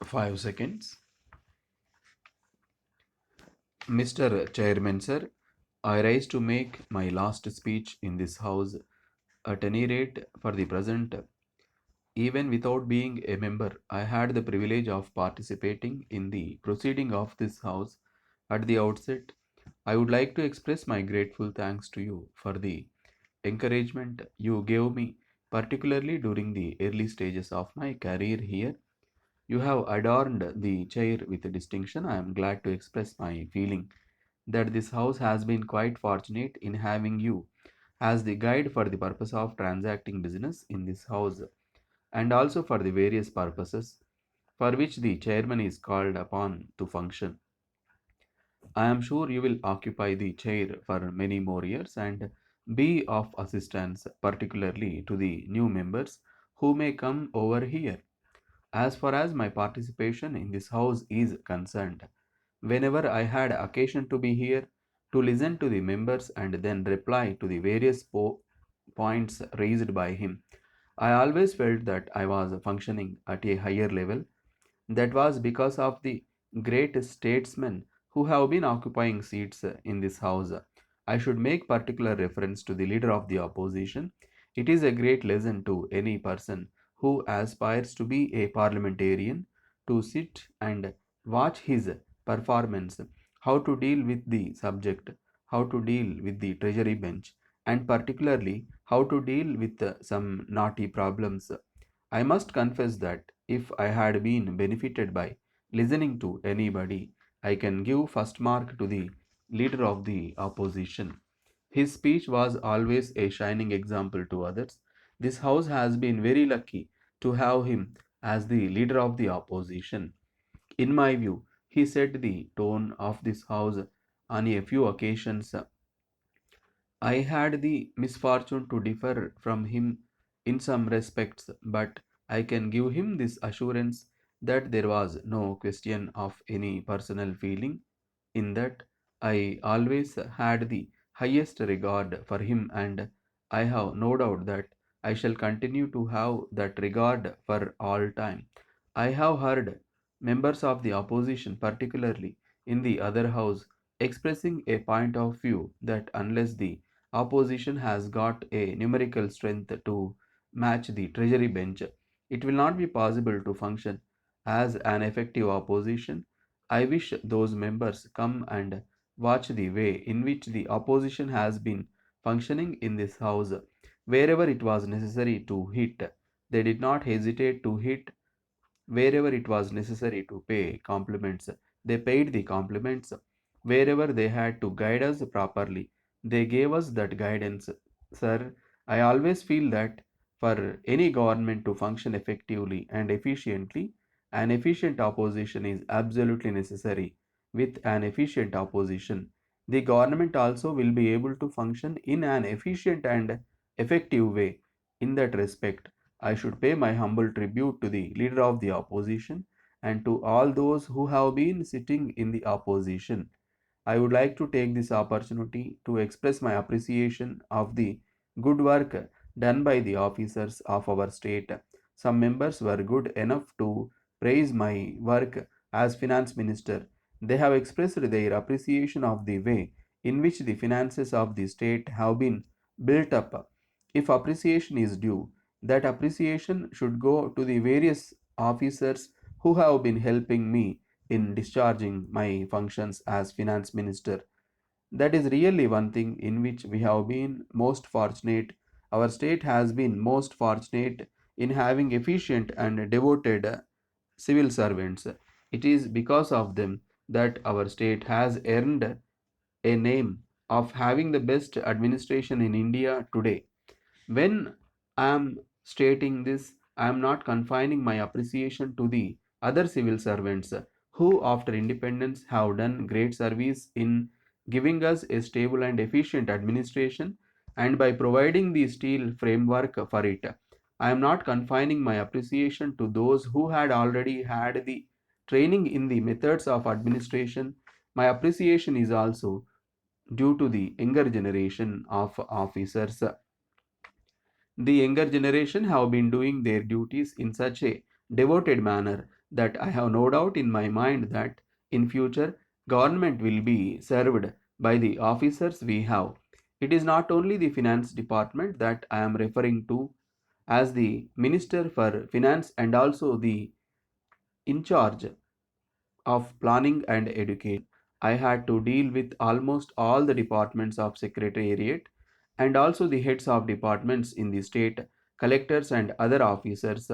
5 seconds. Mr. Chairman, sir, I rise to make my last speech in this House. At any rate, for the present, even without being a member, I had the privilege of participating in the proceeding of this House. At the outset, I would like to express my grateful thanks to you for the encouragement you gave me, particularly during the early stages of my career here. You have adorned the chair with distinction. I am glad to express my feeling that this house has been quite fortunate in having you as the guide for the purpose of transacting business in this house and also for the various purposes for which the chairman is called upon to function. I am sure you will occupy the chair for many more years and be of assistance, particularly to the new members who may come over here. As far as my participation in this house is concerned, whenever I had occasion to be here to listen to the members and then reply to the various points raised by him, I always felt that I was functioning at a higher level. That was because of the great statesmen who have been occupying seats in this house. I should make particular reference to the leader of the opposition. It is a great lesson to any person who aspires to be a parliamentarian to sit and watch his performance, how to deal with the subject, how to deal with the treasury bench, and particularly how to deal with some naughty problems. I must confess that if I had been benefited by listening to anybody, I can give first mark to the leader of the opposition. His speech was always a shining example to others. This house has been very lucky to have him as the leader of the opposition. In my view, he set the tone of this house on a few occasions. I had the misfortune to differ from him in some respects, but I can give him this assurance that there was no question of any personal feeling, in that I always had the highest regard for him, and I have no doubt that I shall continue to have that regard for all time. I have heard members of the opposition, particularly in the other house, expressing a point of view that unless the opposition has got a numerical strength to match the treasury bench, it will not be possible to function as an effective opposition. I wish those members come and watch the way in which the opposition has been functioning in this house. Wherever it was necessary to hit, they did not hesitate to hit. Wherever it was necessary to pay compliments, they paid the compliments. Wherever they had to guide us properly, they gave us that guidance. Sir, I always feel that for any government to function effectively and efficiently, an efficient opposition is absolutely necessary. With an efficient opposition, the government also will be able to function in an efficient and effective way. In that respect, I should pay my humble tribute to the leader of the opposition and to all those who have been sitting in the opposition. I would like to take this opportunity to express my appreciation of the good work done by the officers of our state. Some members were good enough to praise my work as finance minister. They have expressed their appreciation of the way in which the finances of the state have been built up. If appreciation is due, that appreciation should go to the various officers who have been helping me in discharging my functions as finance minister. That is really one thing in which we have been most fortunate. Our state has been most fortunate in having efficient and devoted civil servants. It is because of them that our state has earned a name of having the best administration in India today. When I am stating this, I am not confining my appreciation to the other civil servants who, after independence, have done great service in giving us a stable and efficient administration and by providing the steel framework for it. I am not confining my appreciation to those who had already had the training in the methods of administration. My appreciation is also due to the younger generation of officers. The younger generation have been doing their duties in such a devoted manner that I have no doubt in my mind that in future government will be served by the officers we have. It is not only the finance department that I am referring to as the Minister for Finance and also the in charge of planning and education. I had to deal with almost all the departments of Secretariat and also the heads of departments in the state, collectors and other officers.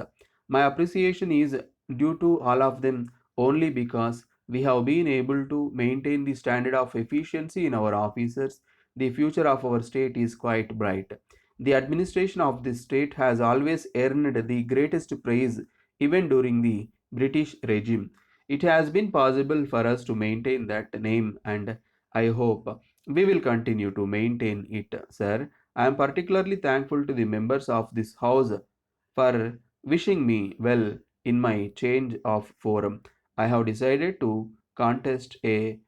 My appreciation is due to all of them only because we have been able to maintain the standard of efficiency in our officers. The future of our state is quite bright. The administration of this state has always earned the greatest praise even during the British regime. It has been possible for us to maintain that name, and I hope we will continue to maintain it, sir. I am particularly thankful to the members of this house for wishing me well in my change of forum. I have decided to contest a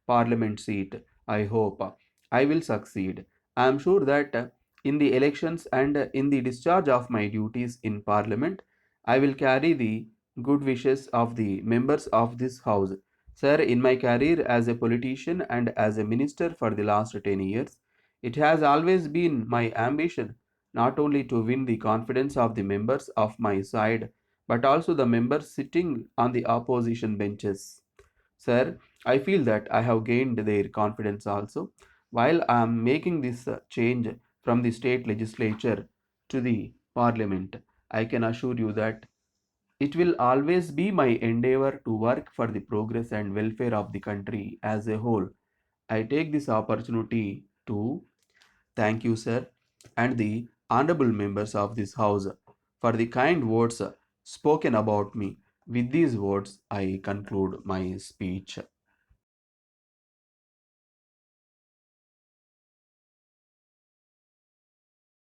parliament seat. I hope I will succeed. I am sure that in the elections and in the discharge of my duties in parliament, I will carry the good wishes of the members of this house. Sir, in my career as a politician and as a minister for the last 10 years, it has always been my ambition not only to win the confidence of the members of my side, but also the members sitting on the opposition benches. Sir, I feel that I have gained their confidence also. While I am making this change from the state legislature to the parliament, I can assure you that it will always be my endeavor to work for the progress and welfare of the country as a whole. I take this opportunity to thank you, sir, and the honorable members of this house for the kind words spoken about me. With these words, I conclude my speech.